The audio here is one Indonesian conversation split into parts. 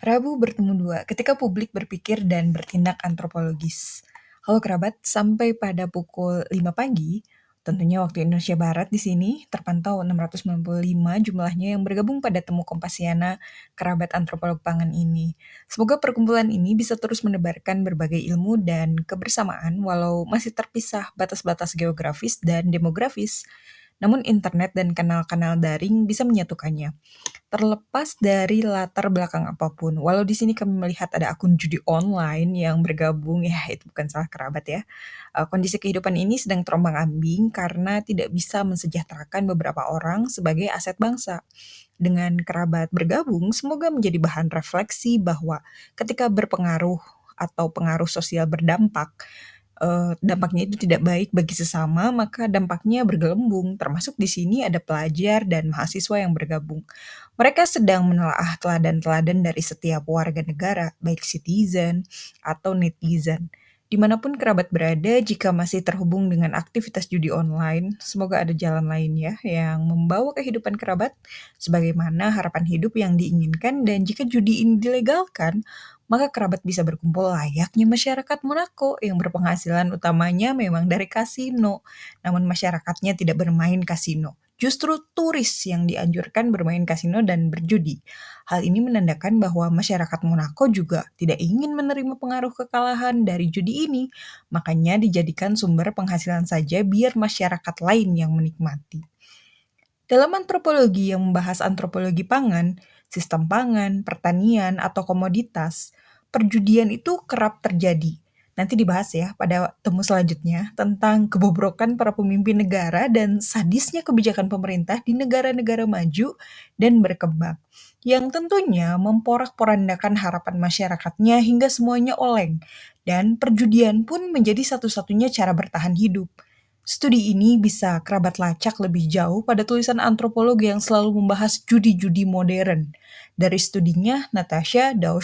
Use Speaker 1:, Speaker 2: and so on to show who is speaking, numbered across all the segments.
Speaker 1: Rabu bertemu dua, ketika publik berpikir dan bertindak antropologis. Halo kerabat, sampai pada pukul 5 pagi, tentunya waktu Indonesia Barat di sini, terpantau 695 jumlahnya yang bergabung pada temu Kompasiana kerabat antropolog pangan ini. Semoga perkumpulan ini bisa terus menebarkan berbagai ilmu dan kebersamaan walau masih terpisah batas-batas geografis dan demografis. Namun internet dan kanal-kanal daring bisa menyatukannya. Terlepas dari latar belakang apapun, walau di sini kami melihat ada akun judi online yang bergabung, ya itu bukan salah kerabat ya. Kondisi kehidupan ini sedang terombang-ambing karena tidak bisa mensejahterakan beberapa orang sebagai aset bangsa. Dengan kerabat bergabung, semoga menjadi bahan refleksi bahwa ketika berpengaruh atau pengaruh sosial berdampak, dampaknya itu tidak baik bagi sesama, maka dampaknya bergelembung, termasuk di sini ada pelajar dan mahasiswa yang bergabung. Mereka sedang menelaah teladan-teladan dari setiap warga negara, baik citizen atau netizen. Dimanapun kerabat berada, jika masih terhubung dengan aktivitas judi online, semoga ada jalan lain ya yang membawa kehidupan kerabat sebagaimana harapan hidup yang diinginkan, dan jika judi ini dilegalkan, maka kerabat bisa berkumpul layaknya masyarakat Monaco yang berpenghasilan utamanya memang dari kasino, namun masyarakatnya tidak bermain kasino. Justru turis yang dianjurkan bermain kasino dan berjudi. Hal ini menandakan bahwa masyarakat Monaco juga tidak ingin menerima pengaruh kekalahan dari judi ini, makanya dijadikan sumber penghasilan saja biar masyarakat lain yang menikmati. Dalam antropologi yang membahas antropologi pangan, sistem pangan, pertanian, atau komoditas, perjudian itu kerap terjadi. Nanti dibahas ya pada temu selanjutnya tentang kebobrokan para pemimpin negara dan sadisnya kebijakan pemerintah di negara-negara maju dan berkembang, yang tentunya memporak-porandakan harapan masyarakatnya hingga semuanya oleng, dan perjudian pun menjadi satu-satunya cara bertahan hidup. Studi ini bisa kerabat lacak lebih jauh pada tulisan antropolog yang selalu membahas judi-judi modern. Dari studinya Natasha Dow,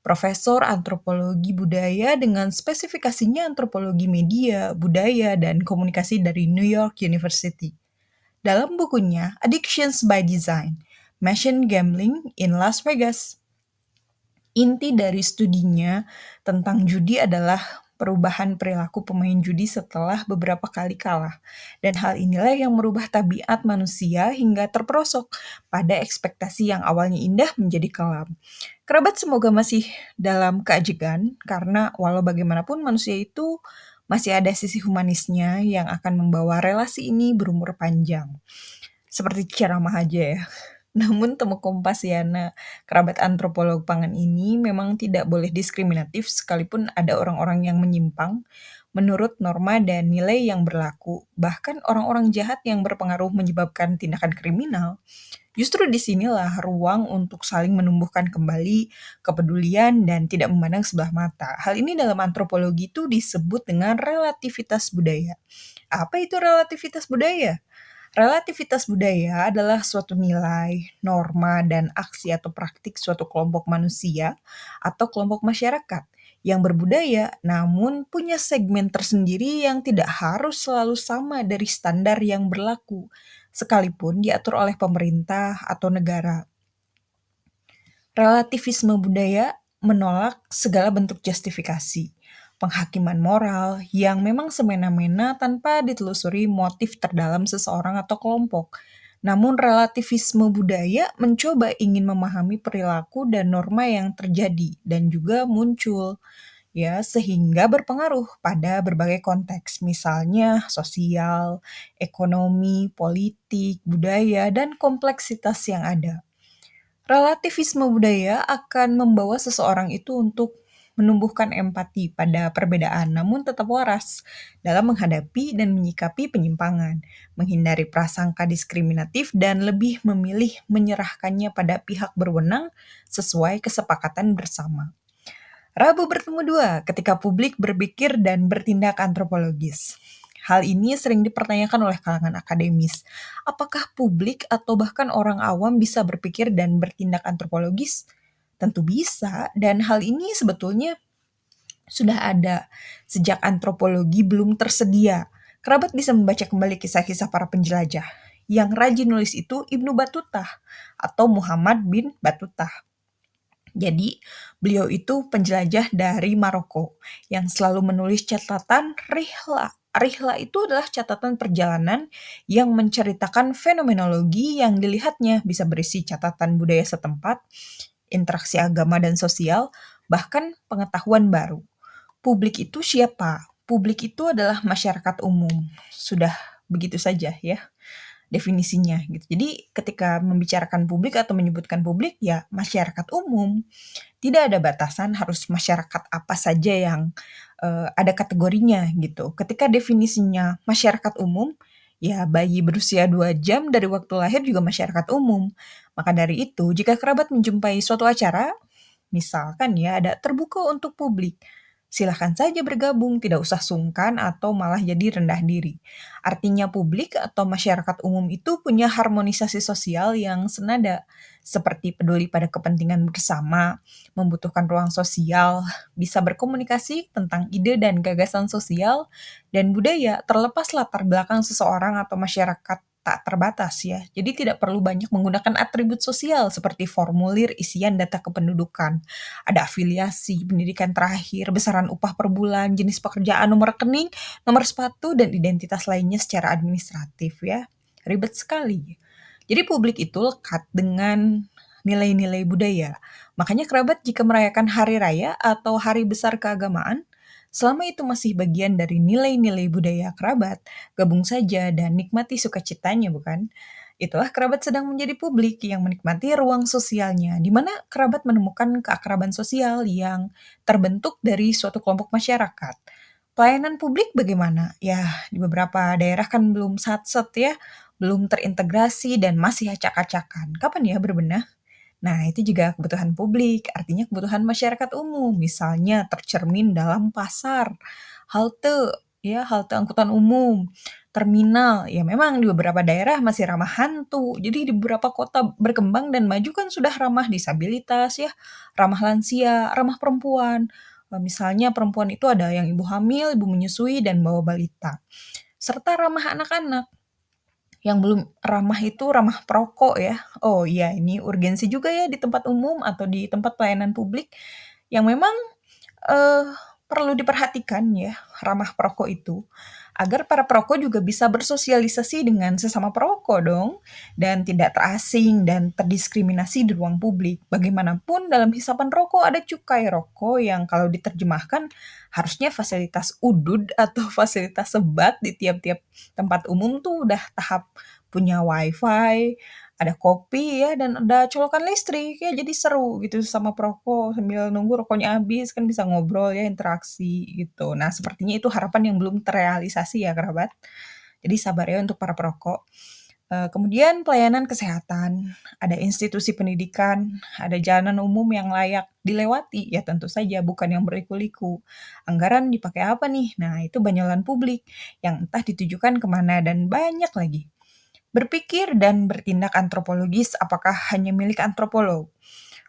Speaker 1: profesor antropologi budaya dengan spesifikasinya antropologi media, budaya, dan komunikasi dari New York University. Dalam bukunya Addictions by Design, Machine Gambling in Las Vegas. Inti dari studinya tentang judi adalah perubahan perilaku pemain judi setelah beberapa kali kalah. Dan hal inilah yang merubah tabiat manusia hingga terperosok pada ekspektasi yang awalnya indah menjadi kelam. Kerabat semoga masih dalam keajegan karena walau bagaimanapun manusia itu masih ada sisi humanisnya yang akan membawa relasi ini berumur panjang. Seperti ceramah aja ya. Namun temu Kompasiana, kerabat antropolog pangan ini memang tidak boleh diskriminatif sekalipun ada orang-orang yang menyimpang menurut norma dan nilai yang berlaku. Bahkan orang-orang jahat yang berpengaruh menyebabkan tindakan kriminal. Justru disinilah ruang untuk saling menumbuhkan kembali kepedulian dan tidak memandang sebelah mata. Hal ini dalam antropologi itu disebut dengan relativitas budaya. Apa itu relativitas budaya? Relativitas budaya adalah suatu nilai, norma, dan aksi atau praktik suatu kelompok manusia atau kelompok masyarakat yang berbudaya namun punya segmen tersendiri yang tidak harus selalu sama dari standar yang berlaku, sekalipun diatur oleh pemerintah atau negara. Relativisme budaya menolak segala bentuk justifikasi, penghakiman moral yang memang semena-mena tanpa ditelusuri motif terdalam seseorang atau kelompok. Namun relativisme budaya mencoba ingin memahami perilaku dan norma yang terjadi dan juga muncul ya sehingga berpengaruh pada berbagai konteks, misalnya sosial, ekonomi, politik, budaya, dan kompleksitas yang ada. Relativisme budaya akan membawa seseorang itu untuk menumbuhkan empati pada perbedaan, namun tetap waras dalam menghadapi dan menyikapi penyimpangan, menghindari prasangka diskriminatif, dan lebih memilih menyerahkannya pada pihak berwenang sesuai kesepakatan bersama. Rabu bertemu dua, ketika publik berpikir dan bertindak antropologis. Hal ini sering dipertanyakan oleh kalangan akademis. Apakah publik atau bahkan orang awam bisa berpikir dan bertindak antropologis? Tentu bisa, dan hal ini sebetulnya sudah ada sejak antropologi belum tersedia. Kerabat bisa membaca kembali kisah-kisah para penjelajah. Yang rajin nulis itu Ibnu Batutah atau Muhammad bin Batutah. Jadi, beliau itu penjelajah dari Maroko yang selalu menulis catatan rihla. Rihla itu adalah catatan perjalanan yang menceritakan fenomenologi yang dilihatnya, bisa berisi catatan budaya setempat, interaksi agama dan sosial, bahkan pengetahuan baru. Publik itu siapa? Publik itu adalah masyarakat umum. Sudah begitu saja ya definisinya gitu. Jadi ketika membicarakan publik atau menyebutkan publik ya masyarakat umum. Tidak ada batasan harus masyarakat apa saja yang, ada kategorinya gitu. Ketika definisinya masyarakat umum, ya bayi berusia 2 jam dari waktu lahir juga masyarakat umum. Maka dari itu, jika kerabat menjumpai suatu acara, misalkan ya ada terbuka untuk publik, silahkan saja bergabung, tidak usah sungkan atau malah jadi rendah diri. Artinya publik atau masyarakat umum itu punya harmonisasi sosial yang senada, seperti peduli pada kepentingan bersama, membutuhkan ruang sosial, bisa berkomunikasi tentang ide dan gagasan sosial, dan budaya terlepas latar belakang seseorang atau masyarakat tak terbatas ya. Jadi tidak perlu banyak menggunakan atribut sosial seperti formulir isian data kependudukan. Ada afiliasi, pendidikan terakhir, besaran upah per bulan, jenis pekerjaan, nomor rekening, nomor sepatu, dan identitas lainnya secara administratif ya. Ribet sekali. Jadi publik itu lekat dengan nilai-nilai budaya. Makanya kerabat jika merayakan hari raya atau hari besar keagamaan, selama itu masih bagian dari nilai-nilai budaya kerabat, gabung saja dan nikmati sukacitanya, bukan? Itulah kerabat sedang menjadi publik yang menikmati ruang sosialnya, di mana kerabat menemukan keakraban sosial yang terbentuk dari suatu kelompok masyarakat. Pelayanan publik bagaimana? Ya, di beberapa daerah kan belum satset ya, belum terintegrasi dan masih acak-acakan. Kapan ya berbenah? Nah, itu juga kebutuhan publik, artinya kebutuhan masyarakat umum, misalnya tercermin dalam pasar, halte, ya, halte angkutan umum, terminal. Ya memang di beberapa daerah masih ramah hantu. Jadi di beberapa kota berkembang dan maju kan sudah ramah disabilitas ya, ramah lansia, ramah perempuan. Misalnya perempuan itu ada yang ibu hamil, ibu menyusui, dan bawa balita. Serta ramah anak-anak. Yang belum ramah itu ramah perokok ya. Oh iya, ini urgensi juga ya di tempat umum atau di tempat pelayanan publik yang memang, eee, perlu diperhatikan ya, ramah perokok itu, agar para perokok juga bisa bersosialisasi dengan sesama perokok dong, dan tidak terasing dan terdiskriminasi di ruang publik. Bagaimanapun dalam hisapan rokok ada cukai rokok yang kalau diterjemahkan harusnya fasilitas udud atau fasilitas sebat di tiap-tiap tempat umum tuh udah tahap punya WiFi, ada kopi ya, dan ada colokan listrik ya, jadi seru gitu sama perokok sambil nunggu rokoknya habis, kan bisa ngobrol ya, interaksi gitu. Nah, sepertinya itu harapan yang belum terrealisasi ya, kerabat. Jadi sabar ya untuk para perokok. Kemudian pelayanan kesehatan, ada institusi pendidikan, ada jalanan umum yang layak dilewati, ya tentu saja bukan yang berliku-liku. Anggaran dipakai apa nih? Nah, itu banyolan publik yang entah ditujukan kemana dan banyak lagi. Berpikir dan bertindak antropologis apakah hanya milik antropolog?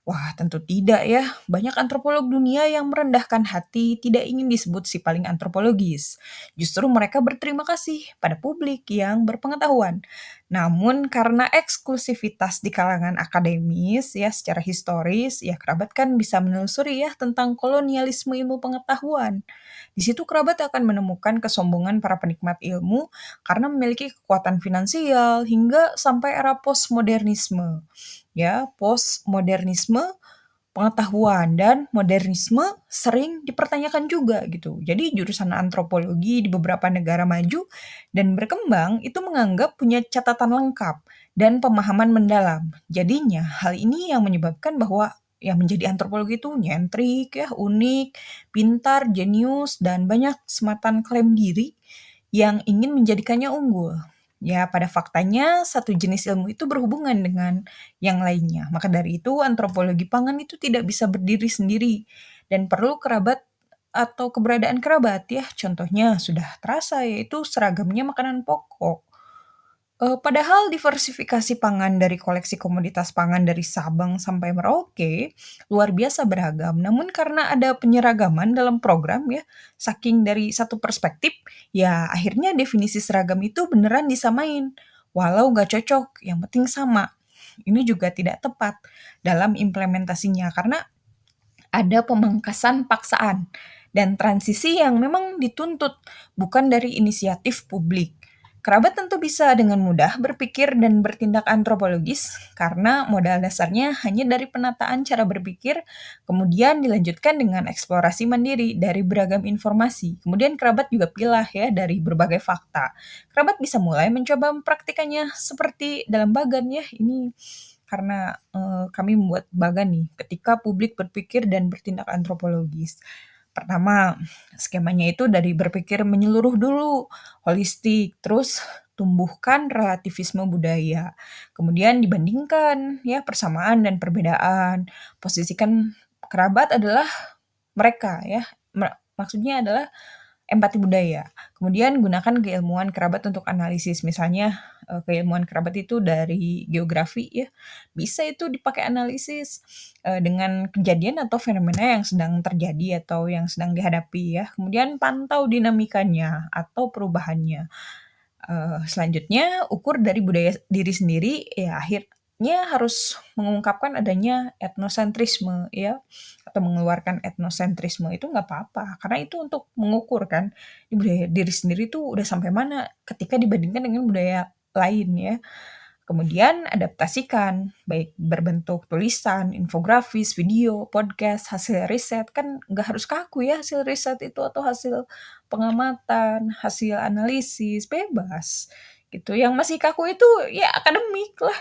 Speaker 1: Wah, tentu tidak ya. Banyak antropolog dunia yang merendahkan hati tidak ingin disebut si paling antropologis. Justru mereka berterima kasih pada publik yang berpengetahuan. Namun karena eksklusivitas di kalangan akademis ya secara historis, ya kerabat kan bisa menelusuri ya tentang kolonialisme ilmu pengetahuan. Di situ kerabat akan menemukan kesombongan para penikmat ilmu karena memiliki kekuatan finansial hingga sampai era postmodernisme. Ya, postmodernisme, pengetahuan dan modernisme sering dipertanyakan juga gitu. Jadi jurusan antropologi di beberapa negara maju dan berkembang itu menganggap punya catatan lengkap dan pemahaman mendalam. Jadinya hal ini yang menyebabkan bahwa yang menjadi antropologi itu nyentrik ya, unik, pintar, jenius, dan banyak sematan klaim diri yang ingin menjadikannya unggul. Ya, pada faktanya satu jenis ilmu itu berhubungan dengan yang lainnya. Maka dari itu antropologi pangan itu tidak bisa berdiri sendiri dan perlu kerabat atau keberadaan kerabat ya. Contohnya sudah terasa yaitu seragamnya makanan pokok. Padahal diversifikasi pangan dari koleksi komoditas pangan dari Sabang sampai Merauke luar biasa beragam. Namun karena ada penyeragaman dalam program ya, saking dari satu perspektif, ya akhirnya definisi seragam itu beneran disamain. Walau nggak cocok, yang penting sama. Ini juga tidak tepat dalam implementasinya karena Ada pemangkasan paksaan dan transisi yang memang dituntut, bukan dari inisiatif publik. Kerabat tentu bisa dengan mudah berpikir dan bertindak antropologis karena modal dasarnya hanya dari penataan cara berpikir, kemudian dilanjutkan dengan eksplorasi mandiri dari beragam informasi. Kemudian kerabat juga pilah ya dari berbagai fakta. Kerabat bisa mulai mencoba mempraktikannya seperti dalam bagan ya. Ini karena, kami membuat bagan nih, ketika publik berpikir dan bertindak antropologis. Pertama, skemanya itu dari berpikir menyeluruh dulu, holistik, terus tumbuhkan relativisme budaya. Kemudian dibandingkan ya persamaan dan perbedaan. Posisikan kerabat adalah mereka ya, maksudnya adalah empati budaya. Kemudian gunakan keilmuan kerabat untuk analisis. Misalnya, keilmuan kerabat itu dari geografi ya, bisa itu dipakai analisis, dengan kejadian atau fenomena yang sedang terjadi atau yang sedang dihadapi ya. Kemudian pantau dinamikanya atau perubahannya. Selanjutnya ukur dari budaya diri sendiri, ya akhirnya harus mengungkapkan adanya etnosentrisme ya, atau mengeluarkan etnosentrisme itu nggak apa-apa, karena itu untuk mengukur kan, ini budaya diri sendiri tuh udah sampai mana ketika dibandingkan dengan budaya lain ya. Kemudian adaptasikan, baik berbentuk tulisan, infografis, video, podcast, hasil riset, kan nggak harus kaku ya hasil riset itu atau hasil pengamatan, hasil analisis, bebas gitu. Yang masih kaku itu ya akademik lah.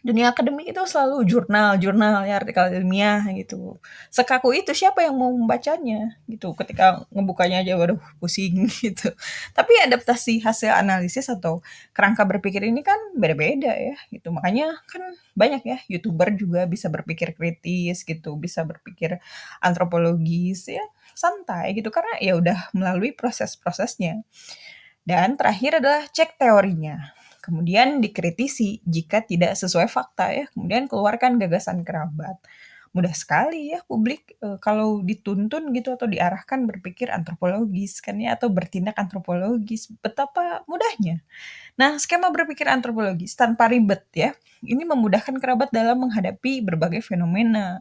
Speaker 1: Dunia akademik itu selalu jurnal ya, artikel ilmiah gitu. Sekaku itu siapa yang mau membacanya gitu, ketika ngebukanya aja waduh pusing gitu. Tapi adaptasi hasil analisis atau kerangka berpikir ini kan beda-beda ya gitu. Makanya kan banyak ya YouTuber juga bisa berpikir kritis gitu, bisa berpikir antropologis ya, santai gitu karena ya udah melalui proses-prosesnya. Dan terakhir adalah cek teorinya. Kemudian dikritisi jika tidak sesuai fakta ya, kemudian keluarkan gagasan kerabat. Mudah sekali ya publik, kalau dituntun gitu atau diarahkan berpikir antropologis kan ya, atau bertindak antropologis, betapa mudahnya. Nah, skema berpikir antropologis tanpa ribet ya, ini memudahkan kerabat dalam menghadapi berbagai fenomena,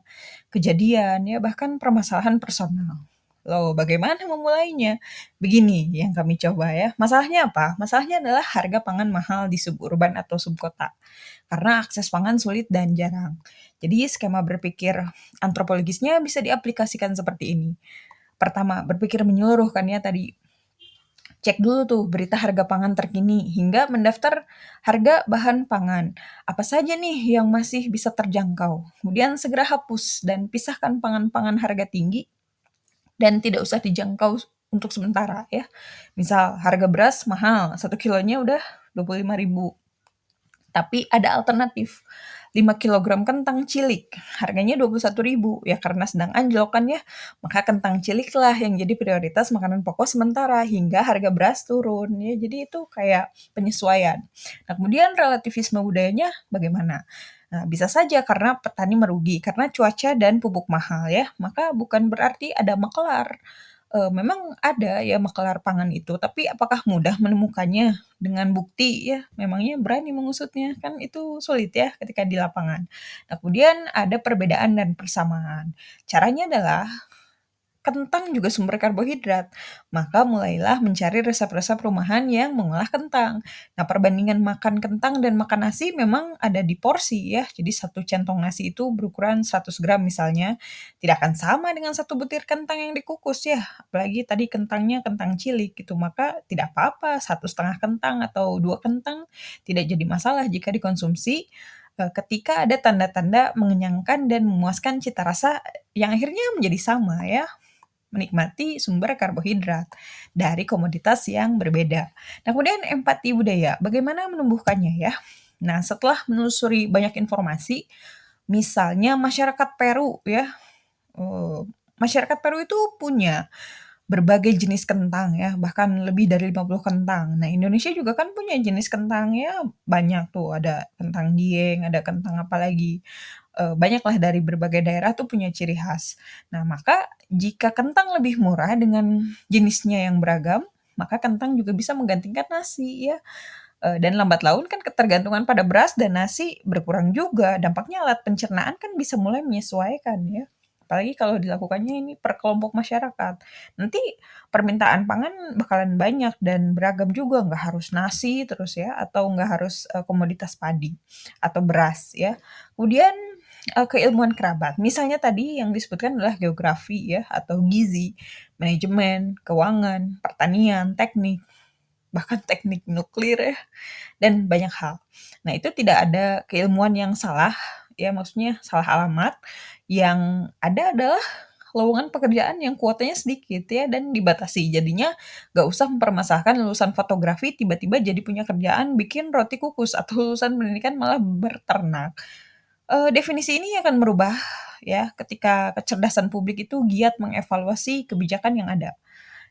Speaker 1: kejadian ya, bahkan permasalahan personal. Loh, bagaimana memulainya? Begini yang kami coba ya. Masalahnya apa? Masalahnya adalah harga pangan mahal di suburban atau subkota. Karena akses pangan sulit dan jarang. Jadi skema berpikir antropologisnya bisa diaplikasikan seperti ini. Pertama, berpikir menyeluruh kan ya tadi. Cek dulu tuh berita harga pangan terkini hingga mendaftar harga bahan pangan. Apa saja nih yang masih bisa terjangkau. Kemudian segera hapus dan pisahkan pangan-pangan harga tinggi dan tidak usah dijangkau untuk sementara ya. Misal harga beras mahal, 1 kilonya udah 25.000. Tapi ada alternatif, 5 kilogram kentang cilik, harganya 21.000 ya karena sedang anjlok kan ya, maka kentang cilik lah yang jadi prioritas makanan pokok sementara hingga harga beras turun ya, jadi itu kayak penyesuaian. Nah kemudian relativisme budayanya bagaimana? Nah bisa saja karena petani merugi, karena cuaca dan pupuk mahal ya, maka bukan berarti ada maklar. Memang ada ya maklar pangan itu, tapi apakah mudah menemukannya dengan bukti ya, memangnya berani mengusutnya, kan itu sulit ya ketika di lapangan. Nah kemudian ada perbedaan dan persamaan. Caranya adalah kentang juga sumber karbohidrat, maka mulailah mencari resep-resep rumahan yang mengolah kentang. Nah, perbandingan makan kentang dan makan nasi memang ada di porsi ya. Jadi satu centong nasi itu berukuran 100 gram misalnya, tidak akan sama dengan satu butir kentang yang dikukus ya. Apalagi tadi kentangnya kentang cilik gitu, maka tidak apa-apa 1,5 kentang atau 2 kentang tidak jadi masalah jika dikonsumsi ketika ada tanda-tanda mengenyangkan dan memuaskan cita rasa yang akhirnya menjadi sama ya, menikmati sumber karbohidrat dari komoditas yang berbeda. Nah, kemudian empati budaya, bagaimana menumbuhkannya ya? Nah, setelah menelusuri banyak informasi, misalnya masyarakat Peru ya, eee, masyarakat Peru itu punya berbagai jenis kentang ya, bahkan lebih dari 50 kentang. Nah, Indonesia juga kan punya jenis kentang ya banyak tuh, ada kentang Dieng, ada kentang apa lagi, banyaklah dari berbagai daerah tuh punya ciri khas. Nah, maka jika kentang lebih murah dengan jenisnya yang beragam, maka kentang juga bisa menggantikan nasi ya, dan lambat laun kan ketergantungan pada beras dan nasi berkurang juga, dampaknya alat pencernaan kan bisa mulai menyesuaikan ya. apalagi kalau dilakukannya ini per kelompok masyarakat. Nanti permintaan pangan bakalan banyak dan beragam juga, nggak harus nasi terus ya, atau nggak harus, komoditas padi atau beras ya. Kemudian, keilmuan kerabat, misalnya tadi yang disebutkan adalah geografi ya, atau gizi, manajemen, keuangan, pertanian, teknik, bahkan teknik nuklir ya, dan banyak hal. Nah, itu tidak ada keilmuan yang salah, ya maksudnya salah alamat, yang ada adalah lowongan pekerjaan yang kuotanya sedikit ya dan dibatasi. Jadinya nggak usah mempermasalahkan lulusan fotografi tiba-tiba jadi punya kerjaan bikin roti kukus atau lulusan pendidikan malah berternak. Definisi ini akan merubah ya ketika kecerdasan publik itu giat mengevaluasi kebijakan yang ada.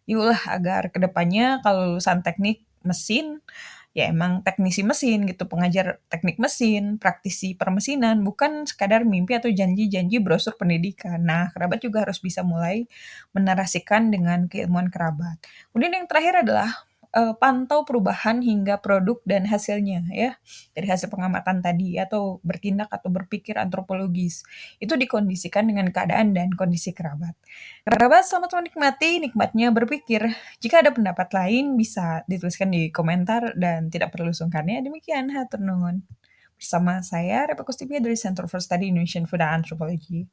Speaker 1: Yulah agar kedepannya kalau lulusan teknik mesin, ya emang teknisi mesin gitu, pengajar teknik mesin, praktisi permesinan, bukan sekadar mimpi atau janji-janji brosur pendidikan. Nah, kerabat juga harus bisa mulai menarasikan dengan keilmuan kerabat. Kemudian yang terakhir adalah, pantau perubahan hingga produk dan hasilnya ya, dari hasil pengamatan tadi atau bertindak atau berpikir antropologis. Itu dikondisikan dengan keadaan dan kondisi kerabat. Kerabat, selamat menikmati nikmatnya berpikir. Jika ada pendapat lain bisa dituliskan di komentar dan tidak perlu sungkan ya. Demikian, hatur nuhun. Bersama saya Repa Kustipia dari Center for Study Indonesian Food and Anthropology.